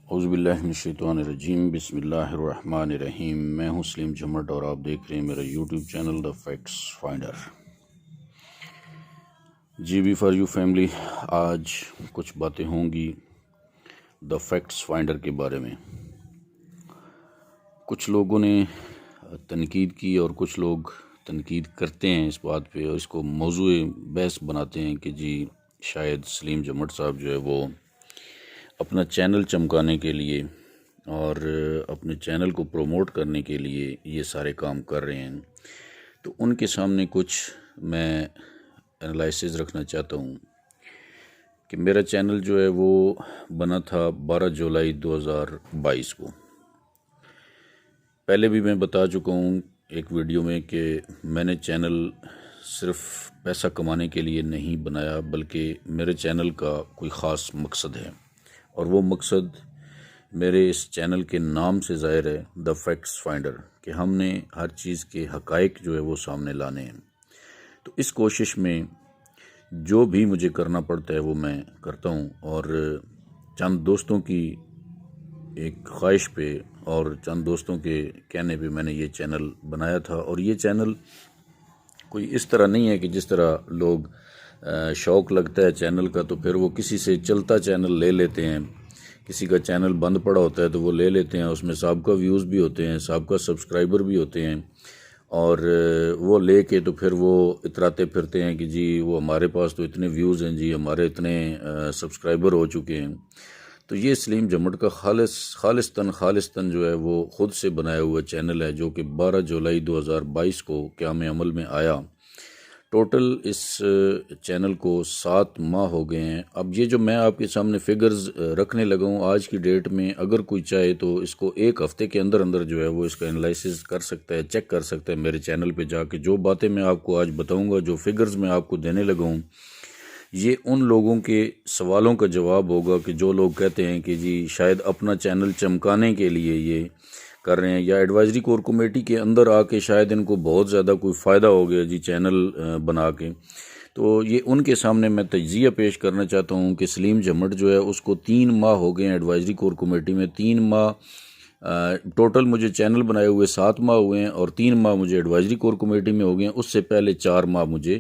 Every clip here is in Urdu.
اعوذ باللہ من الشیطان الرجیم، بسم اللہ الرحمن الرحیم۔ میں ہوں سلیم جھمٹ اور آپ دیکھ رہے ہیں میرا YouTube channel the facts finder. جی بی فار یو فیملی، آج کچھ باتیں ہوں گی دا فیکٹس فائنڈر کے بارے میں۔ کچھ لوگوں نے تنقید کی اور کچھ لوگ تنقید کرتے ہیں اس بات پہ، اور اس کو موضوع بحث بناتے ہیں کہ جی شاید سلیم جھمٹ صاحب جو ہے وہ اپنا چینل چمکانے کے لیے اور اپنے چینل کو پروموٹ کرنے کے لیے یہ سارے کام کر رہے ہیں۔ تو ان کے سامنے کچھ میں انالائسز رکھنا چاہتا ہوں کہ میرا چینل جو ہے وہ بنا تھا 12 جولائی 2022 کو۔ پہلے بھی میں بتا چکا ہوں ایک ویڈیو میں کہ میں نے چینل صرف پیسہ کمانے کے لیے نہیں بنایا، بلکہ میرے چینل کا کوئی خاص مقصد ہے، اور وہ مقصد میرے اس چینل کے نام سے ظاہر ہے، دا فیکٹس فائنڈر، کہ ہم نے ہر چیز کے حقائق جو ہے وہ سامنے لانے ہیں۔ تو اس کوشش میں جو بھی مجھے کرنا پڑتا ہے وہ میں کرتا ہوں، اور چند دوستوں کی ایک خواہش پہ اور چند دوستوں کے کہنے پہ میں نے یہ چینل بنایا تھا۔ اور یہ چینل کوئی اس طرح نہیں ہے کہ جس طرح لوگ شوق لگتا ہے چینل کا تو پھر وہ کسی سے چلتا چینل لے لیتے ہیں، کسی کا چینل بند پڑا ہوتا ہے تو وہ لے لیتے ہیں، اس میں سابقہ ویوز بھی ہوتے ہیں، سابقہ سبسکرائبر بھی ہوتے ہیں، اور وہ لے کے تو پھر وہ اتراتے پھرتے ہیں کہ جی وہ ہمارے پاس تو اتنے ویوز ہیں، جی ہمارے اتنے سبسکرائبر ہو چکے ہیں۔ تو یہ سلیم جھمٹ کا خالصتاً جو ہے وہ خود سے بنایا ہوا چینل ہے، جو کہ 12 جولائی 2022 کو قیام عمل میں آیا۔ ٹوٹل اس چینل کو 7 ماہ ہو گئے ہیں۔ اب یہ جو میں آپ کے سامنے فگرز رکھنے لگا ہوں آج کی ڈیٹ میں، اگر کوئی چاہے تو اس کو ایک ہفتے کے اندر جو ہے وہ اس کا انالائسز کر سکتا ہے، چیک کر سکتا ہے میرے چینل پہ جا کے۔ جو باتیں میں آپ کو آج بتاؤں گا، جو فگرز میں آپ کو دینے لگا ہوں، یہ ان لوگوں کے سوالوں کا جواب ہوگا کہ جو لوگ کہتے ہیں کہ جی شاید اپنا چینل چمکانے کے لیے یہ کر رہے ہیں، یا ایڈوائزری کور کمیٹی کے اندر آ کے شاید ان کو بہت زیادہ کوئی فائدہ ہو گیا جی چینل بنا کے۔ تو یہ ان کے سامنے میں تجزیہ پیش کرنا چاہتا ہوں کہ سلیم جھمٹ جو ہے اس کو 3 ماہ ہو گئے ہیں ایڈوائزری کور کمیٹی میں۔ 3 ماہ ٹوٹل مجھے چینل بنائے ہوئے 7 ماہ ہوئے ہیں، اور 3 ماہ مجھے ایڈوائزری کور کمیٹی میں ہو گئے ہیں۔ اس سے پہلے 4 ماہ مجھے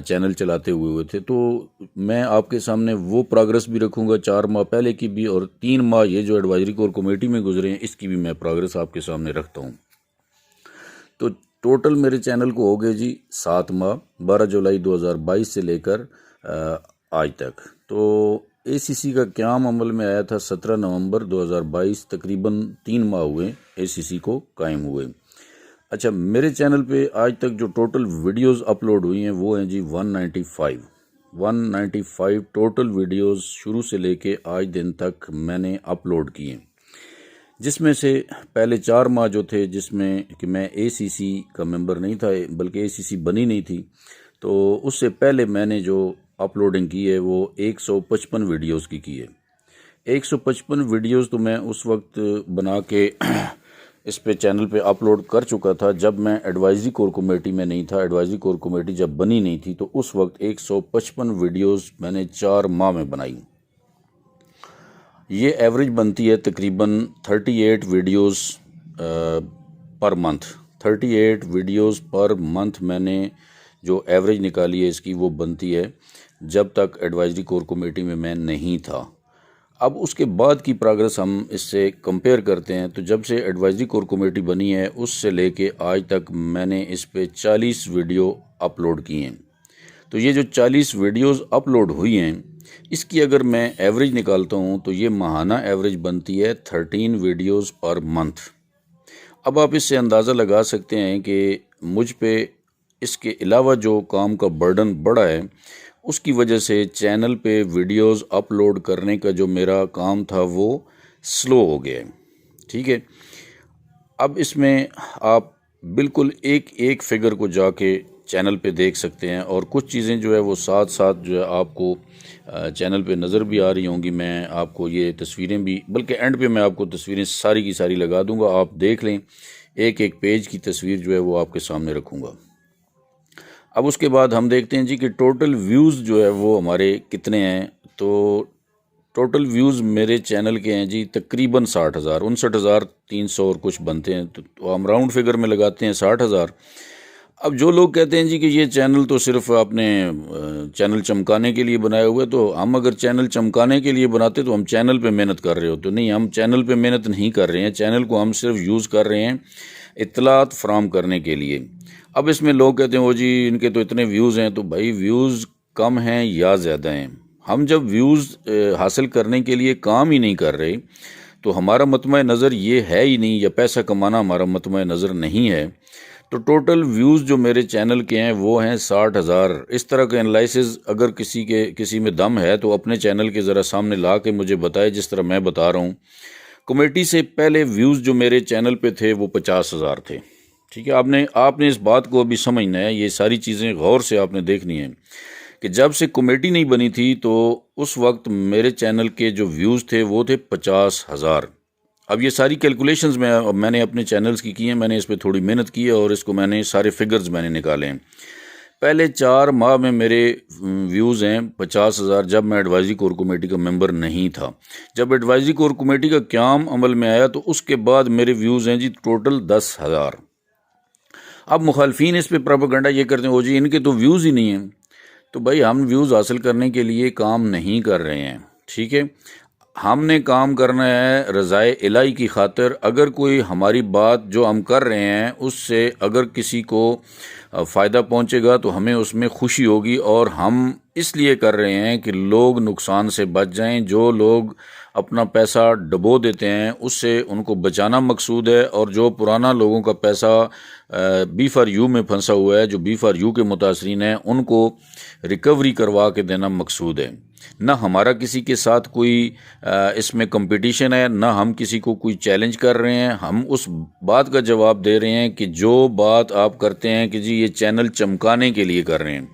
چینل چلاتے ہوئے تھے۔ تو میں آپ کے سامنے وہ پروگرس بھی رکھوں گا 4 ماہ پہلے کی بھی، اور 3 ماہ یہ جو ایڈوائزری کور کمیٹی میں گزرے ہیں اس کی بھی میں پروگرس آپ کے سامنے رکھتا ہوں۔ تو ٹوٹل میرے چینل کو ہو گئے جی 7 ماہ، 12 جولائی 2022 سے لے کر آج تک۔ تو اے سی سی کا قیام عمل میں آیا تھا 17 نومبر 2022، تقریباً 3 ماہ ہوئے اے سی سی کو قائم ہوئے۔ اچھا، میرے چینل پہ آج تک جو ٹوٹل ویڈیوز اپلوڈ ہوئی ہیں وہ ہیں جی 195 ٹوٹل ویڈیوز شروع سے لے کے آج دن تک میں نے اپلوڈ کی ہیں، جس میں سے پہلے 4 ماہ جو تھے جس میں کہ میں اے سی سی کا ممبر نہیں تھا، بلکہ اے سی سی بنی نہیں تھی، تو اس سے پہلے میں نے جو اپلوڈنگ کی ہے وہ 155 ویڈیوز کی ہے۔ 155 ویڈیوز تو میں اس وقت بنا کے اس پہ چینل پہ اپلوڈ کر چکا تھا جب میں ایڈوائزری کور کمیٹی میں نہیں تھا۔ ایڈوائزری کور کمیٹی جب بنی نہیں تھی تو اس وقت 155 ویڈیوز میں نے 4 ماہ میں بنائی۔ یہ ایوریج بنتی ہے تقریباً 38 videos per month. 38 videos per month میں نے جو ایوریج نکالی ہے اس کی، وہ بنتی ہے جب تک ایڈوائزری کور کمیٹی میں نہیں تھا۔ اب اس کے بعد کی پروگرس ہم اس سے کمپیئر کرتے ہیں، تو جب سے ایڈوائزری کور کمیٹی بنی ہے اس سے لے کے آج تک میں نے اس پہ 40 ویڈیو اپلوڈ کی ہیں۔ تو یہ جو 40 ویڈیوز اپلوڈ ہوئی ہیں اس کی اگر میں ایوریج نکالتا ہوں تو یہ ماہانہ ایوریج بنتی ہے 13 ویڈیوز پر منتھ۔ اب آپ اس سے اندازہ لگا سکتے ہیں کہ مجھ پہ اس کے علاوہ جو کام کا برڈن بڑھا ہے اس کی وجہ سے چینل پہ ویڈیوز اپلوڈ کرنے کا جو میرا کام تھا وہ سلو ہو گیا ہے، ٹھیک ہے۔ اب اس میں آپ بالکل ایک فگر کو جا کے چینل پہ دیکھ سکتے ہیں، اور کچھ چیزیں جو ہے وہ ساتھ ساتھ جو ہے آپ کو چینل پہ نظر بھی آ رہی ہوں گی۔ میں آپ کو یہ تصویریں بھی، بلکہ اینڈ پہ میں آپ کو تصویریں ساری کی ساری لگا دوں گا، آپ دیکھ لیں۔ ایک پیج کی تصویر جو ہے وہ آپ کے سامنے رکھوں گا۔ اب اس کے بعد ہم دیکھتے ہیں جی کہ ٹوٹل ویوز جو ہے وہ ہمارے کتنے ہیں۔ تو ٹوٹل ویوز میرے چینل کے ہیں جی تقریباً 60,000 59,300 اور کچھ بنتے ہیں، تو ہم راؤنڈ فگر میں لگاتے ہیں 60,000۔ اب جو لوگ کہتے ہیں جی کہ یہ چینل تو صرف آپ نے چینل چمکانے کے لیے بنایا ہوا ہے، تو ہم اگر چینل چمکانے کے لیے بناتے تو ہم چینل پہ محنت کر رہے ہوتے، نہیں، ہم چینل پہ محنت نہیں کر رہے ہیں، چینل کو ہم صرف یوز کر رہے ہیں اطلاعات فراہم کرنے کے لیے۔ اب اس میں لوگ کہتے ہیں وہ جی ان کے تو اتنے ویوز ہیں، تو بھائی ویوز کم ہیں یا زیادہ ہیں، ہم جب ویوز حاصل کرنے کے لیے کام ہی نہیں کر رہے تو ہمارا مطمع نظر یہ ہے ہی نہیں، یا پیسہ کمانا ہمارا مطمع نظر نہیں ہے، تو ٹوٹل ویوز جو میرے چینل کے ہیں وہ ہیں 60,000۔ اس طرح کے انالائسز اگر کسی میں دم ہے تو اپنے چینل کے ذرا سامنے لا کے مجھے بتائے، جس طرح میں بتا رہا ہوں۔ کمیٹی سے پہلے ویوز جو میرے چینل پہ تھے وہ 50,000 تھے، ٹھیک ہے۔ آپ نے اس بات کو ابھی سمجھنا ہے، یہ ساری چیزیں غور سے آپ نے دیکھنی ہیں کہ جب سے کمیٹی نہیں بنی تھی تو اس وقت میرے چینل کے جو ویوز تھے وہ تھے 50,000۔ اب یہ ساری کیلکولیشنز میں نے اپنے چینلز کی ہیں، میں نے اس پہ تھوڑی محنت کی ہے اور اس کو میں نے سارے فگرز میں نے نکالے ہیں۔ پہلے 4 ماہ میں میرے ویوز ہیں 50,000 جب میں ایڈوائزری کور کمیٹی کا ممبر نہیں تھا۔ جب ایڈوائزری کور کمیٹی کا قیام عمل میں آیا تو اس کے بعد میرے ویوز ہیں جی ٹوٹل 10,000۔ اب مخالفین اس پہ پروپیگنڈا یہ کرتے ہیں وہ جی ان کے تو ویوز ہی نہیں ہیں، تو بھائی ہم ویوز حاصل کرنے کے لیے کام نہیں کر رہے ہیں، ٹھیک ہے۔ ہم نے کام کرنا ہے رضائے الہی کی خاطر۔ اگر کوئی ہماری بات جو ہم کر رہے ہیں اس سے اگر کسی کو فائدہ پہنچے گا تو ہمیں اس میں خوشی ہوگی، اور ہم اس لیے کر رہے ہیں کہ لوگ نقصان سے بچ جائیں۔ جو لوگ اپنا پیسہ ڈبو دیتے ہیں اس سے ان کو بچانا مقصود ہے، اور جو پرانا لوگوں کا پیسہ B4U میں پھنسا ہوا ہے، جو B4U کے متاثرین ہیں، ان کو ریکوری کروا کے دینا مقصود ہے۔ نہ ہمارا کسی کے ساتھ کوئی اس میں کمپٹیشن ہے، نہ ہم کسی کو کوئی چیلنج کر رہے ہیں، ہم اس بات کا جواب دے رہے ہیں کہ جو بات آپ کرتے ہیں کہ جی یہ چینل چمکانے کے لیے کر رہے ہیں۔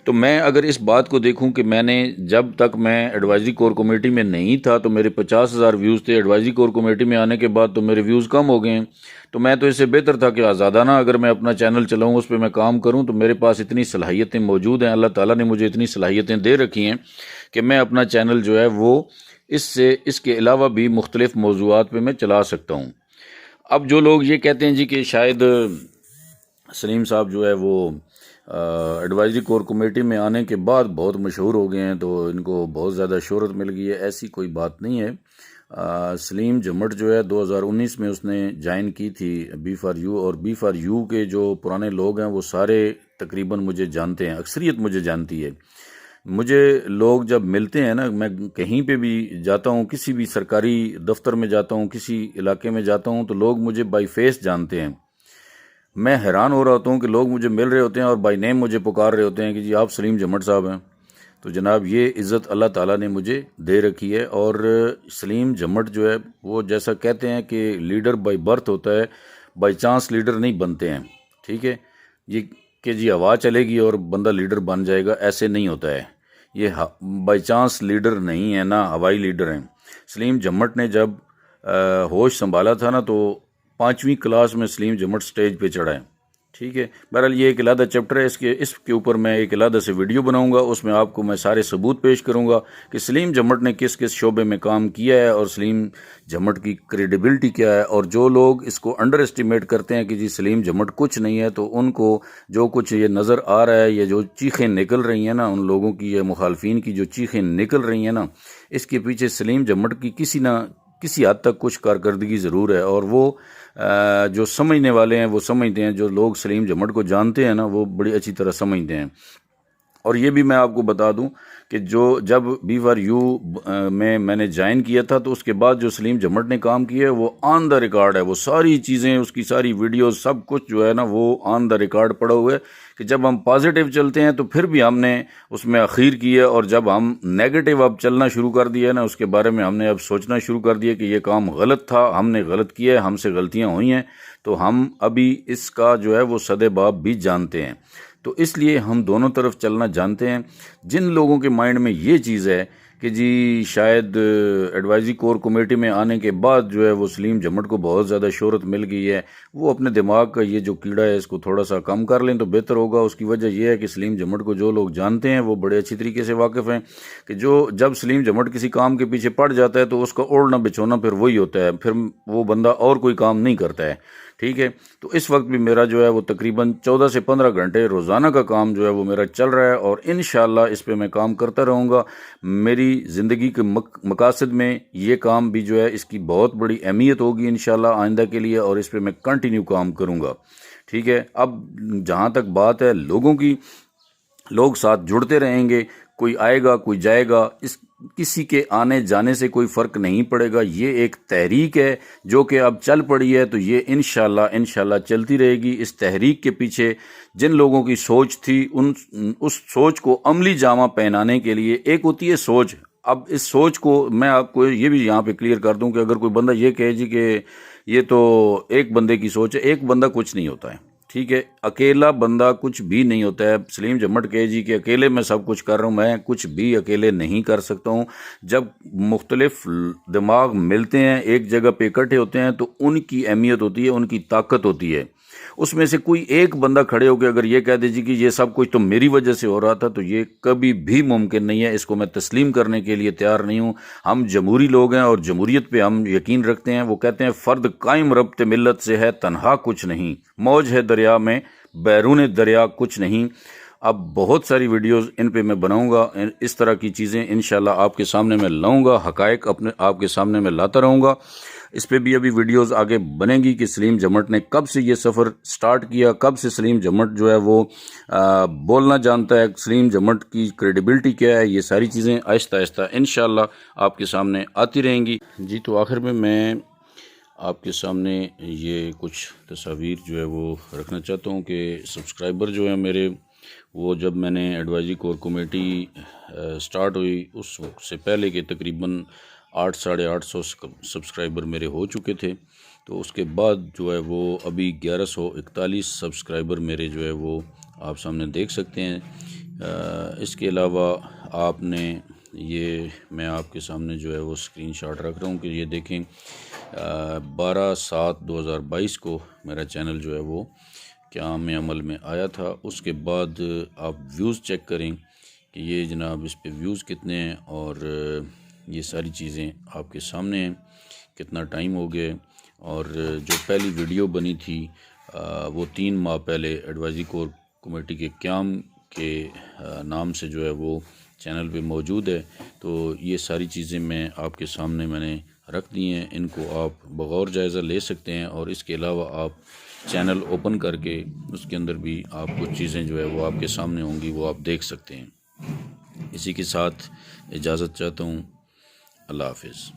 تو میں اگر اس بات کو دیکھوں کہ میں نے جب تک میں ایڈوائزری کور کمیٹی میں نہیں تھا تو میرے 50,000 ویوز تھے، ایڈوائزری کور کمیٹی میں آنے کے بعد تو میرے ویوز کم ہو گئے ہیں، تو میں تو اس سے بہتر تھا کہ آزادانہ اگر میں اپنا چینل چلاؤں، اس پہ میں کام کروں، تو میرے پاس اتنی صلاحیتیں موجود ہیں، اللہ تعالیٰ نے مجھے اتنی صلاحیتیں دے رکھی ہیں کہ میں اپنا چینل جو ہے وہ اس کے علاوہ بھی مختلف موضوعات پہ میں چلا سکتا ہوں۔ اب جو لوگ یہ کہتے ہیں جی کہ شاید سلیم صاحب جو ہے وہ ایڈوائزری کور کمیٹی میں آنے کے بعد بہت مشہور ہو گئے ہیں تو ان کو بہت زیادہ شہرت مل گئی ہے، ایسی کوئی بات نہیں ہے۔ سلیم جمٹ جو ہے 2019 میں اس نے جوائن کی تھی B4U، اور B4U کے جو پرانے لوگ ہیں وہ سارے تقریباً مجھے جانتے ہیں، اکثریت مجھے جانتی ہے۔ مجھے لوگ جب ملتے ہیں نا، میں کہیں پہ بھی جاتا ہوں، کسی بھی سرکاری دفتر میں جاتا ہوں، کسی علاقے میں جاتا ہوں، تو لوگ مجھے بائی فیس جانتے ہیں۔ میں حیران ہو رہا ہوتا ہوں کہ لوگ مجھے مل رہے ہوتے ہیں اور بائی نیم مجھے پکار رہے ہوتے ہیں کہ جی آپ سلیم جمٹ صاحب ہیں۔ تو جناب یہ عزت اللہ تعالیٰ نے مجھے دے رکھی ہے، اور سلیم جمٹ جو ہے وہ جیسا کہتے ہیں کہ لیڈر بائی برتھ ہوتا ہے، بائی چانس لیڈر نہیں بنتے ہیں، ٹھیک ہے۔ یہ کہ جی ہوا چلے گی اور بندہ لیڈر بن جائے گا، ایسے نہیں ہوتا ہے۔ یہ بائی چانس لیڈر نہیں ہے، نہ ہوائی لیڈر ہیں۔ سلیم جمٹ نے جب ہوش سنبھالا تھا نا تو 5ویں کلاس میں سلیم جمٹ سٹیج پہ چڑھا ہے، ٹھیک ہے۔ بہرحال یہ ایک علیحدہ چیپٹر ہے، اس کے اوپر میں ایک علیحدہ سے ویڈیو بناؤں گا، اس میں آپ کو میں سارے ثبوت پیش کروں گا کہ سلیم جمٹ نے کس کس شعبے میں کام کیا ہے اور سلیم جمٹ کی کریڈیبلٹی کیا ہے۔ اور جو لوگ اس کو انڈر اسٹیمیٹ کرتے ہیں کہ جی سلیم جمٹ کچھ نہیں ہے، تو ان کو جو کچھ یہ نظر آ رہا ہے، یہ جو چیخیں نکل رہی ہیں نا ان لوگوں کی، یہ مخالفین کی جو چیخیں نکل رہی ہیں نا، اس کے پیچھے سلیم جمٹ کی کسی حد تک کچھ کارکردگی ضرور ہے، اور وہ جو سمجھنے والے ہیں وہ سمجھتے ہیں، جو لوگ سلیم جمٹ کو جانتے ہیں نا وہ بڑی اچھی طرح سمجھتے ہیں۔ اور یہ بھی میں آپ کو بتا دوں کہ جب B4U میں نے جوائن کیا تھا تو اس کے بعد جو سلیم جمٹ نے کام کیا ہے وہ آن دا ریکارڈ ہے، وہ ساری چیزیں، اس کی ساری ویڈیوز، سب کچھ جو ہے نا وہ آن دا ریکارڈ پڑا ہوا ہے کہ جب ہم پازیٹیو چلتے ہیں تو پھر بھی ہم نے اس میں اخیر کی ہے، اور جب ہم نیگیٹو اب چلنا شروع کر دیا ہے نا، اس کے بارے میں ہم نے اب سوچنا شروع کر دیا کہ یہ کام غلط تھا، ہم نے غلط کیا ہے، ہم سے غلطیاں ہوئی ہیں، تو ہم ابھی اس کا جو ہے وہ سدے باب بھی جانتے ہیں۔ تو اس لیے ہم دونوں طرف چلنا جانتے ہیں۔ جن لوگوں کے مائنڈ میں یہ چیز ہے کہ جی شاید ایڈوائزری کور کمیٹی میں آنے کے بعد جو ہے وہ سلیم جمٹ کو بہت زیادہ شہرت مل گئی ہے، وہ اپنے دماغ کا یہ جو کیڑا ہے اس کو تھوڑا سا کم کر لیں تو بہتر ہوگا۔ اس کی وجہ یہ ہے کہ سلیم جمٹ کو جو لوگ جانتے ہیں وہ بڑے اچھی طریقے سے واقف ہیں کہ جب سلیم جمٹ کسی کام کے پیچھے پڑ جاتا ہے تو اس کا اوڑھنا بچھونا پھر وہی ہوتا ہے، پھر وہ بندہ اور کوئی کام نہیں کرتا ہے، ٹھیک ہے۔ تو اس وقت بھی میرا جو ہے وہ تقریباً 14 سے 15 گھنٹے روزانہ کا کام جو ہے وہ میرا چل رہا ہے، اور انشاءاللہ اس پہ میں کام کرتا رہوں گا۔ میری زندگی کے مقاصد میں یہ کام بھی جو ہے اس کی بہت بڑی اہمیت ہوگی انشاءاللہ آئندہ کے لیے، اور اس پہ میں کنٹینیو کام کروں گا، ٹھیک ہے۔ اب جہاں تک بات ہے لوگوں کی، لوگ ساتھ جڑتے رہیں گے، کوئی آئے گا کوئی جائے گا، کسی کے آنے جانے سے کوئی فرق نہیں پڑے گا۔ یہ ایک تحریک ہے جو کہ اب چل پڑی ہے، تو یہ انشاءاللہ چلتی رہے گی۔ اس تحریک کے پیچھے جن لوگوں کی سوچ تھی اس سوچ کو عملی جامہ پہنانے کے لیے، ایک ہوتی ہے سوچ، اب اس سوچ کو میں آپ کو یہ بھی یہاں پہ کلیئر کر دوں کہ اگر کوئی بندہ یہ کہے جی کہ یہ تو ایک بندے کی سوچ ہے، ایک بندہ کچھ نہیں ہوتا ہے، ٹھیک ہے۔ اکیلا بندہ کچھ بھی نہیں ہوتا ہے۔ سلیم جمٹ کہے جی کہ اکیلے میں سب کچھ کر رہا ہوں، میں کچھ بھی اکیلے نہیں کر سکتا ہوں۔ جب مختلف دماغ ملتے ہیں، ایک جگہ پہ اکٹھے ہوتے ہیں تو ان کی اہمیت ہوتی ہے، ان کی طاقت ہوتی ہے۔ اس میں سے کوئی ایک بندہ کھڑے ہو کے اگر یہ کہہ دے جی کہ یہ سب کچھ تو میری وجہ سے ہو رہا تھا، تو یہ کبھی بھی ممکن نہیں ہے۔ اس کو میں تسلیم کرنے کے لیے تیار نہیں ہوں۔ ہم جمہوری لوگ ہیں اور جمہوریت پہ ہم یقین رکھتے ہیں۔ وہ کہتے ہیں فرد قائم ربط ملت سے ہے، تنہا کچھ نہیں، موج ہے دریا میں بیرون دریا کچھ نہیں۔ اب بہت ساری ویڈیوز ان پہ میں بناؤں گا، اس طرح کی چیزیں انشاءاللہ آپ کے سامنے میں لاؤں گا، حقائق اپنے آپ کے سامنے میں لاتا رہوں گا۔ اس پہ بھی ابھی ویڈیوز آگے بنے گی کہ سلیم جمٹ نے کب سے یہ سفر سٹارٹ کیا، کب سے سلیم جمٹ جو ہے وہ بولنا جانتا ہے، سلیم جمٹ کی کریڈیبلٹی کیا ہے، یہ ساری چیزیں آہستہ آہستہ انشاءاللہ آپ کے سامنے آتی رہیں گی۔ جی تو آخر میں آپ کے سامنے یہ کچھ تصاویر جو ہے وہ رکھنا چاہتا ہوں کہ سبسکرائبر جو ہیں میرے، وہ جب میں نے ایڈوائزری کور کمیٹی سٹارٹ ہوئی اس وقت سے پہلے کے تقریباً 800-850 سبسکرائبر میرے ہو چکے تھے، تو اس کے بعد جو ہے وہ ابھی 1141 سبسکرائبر میرے جو ہے وہ آپ سامنے دیکھ سکتے ہیں۔ اس کے علاوہ آپ نے یہ میں آپ کے سامنے جو ہے وہ اسکرین شاٹ رکھ رہا ہوں کہ یہ دیکھیں 12/7/2022 کو میرا چینل جو ہے وہ قیام عمل میں آیا تھا۔ اس کے بعد آپ ویوز چیک کریں کہ یہ جناب اس پہ ویوز کتنے ہیں، اور یہ ساری چیزیں آپ کے سامنے ہیں، کتنا ٹائم ہو گیا۔ اور جو پہلی ویڈیو بنی تھی وہ 3 ماہ پہلے ایڈوائزری کور کمیٹی کے قیام کے نام سے جو ہے وہ چینل پہ موجود ہے۔ تو یہ ساری چیزیں میں آپ کے سامنے میں نے رکھ دی ہیں، ان کو آپ بغور جائزہ لے سکتے ہیں، اور اس کے علاوہ آپ چینل اوپن کر کے اس کے اندر بھی آپ کچھ چیزیں جو ہے وہ آپ کے سامنے ہوں گی، وہ آپ دیکھ سکتے ہیں۔ اسی کے ساتھ اجازت چاہتا ہوں، اللہ حافظ۔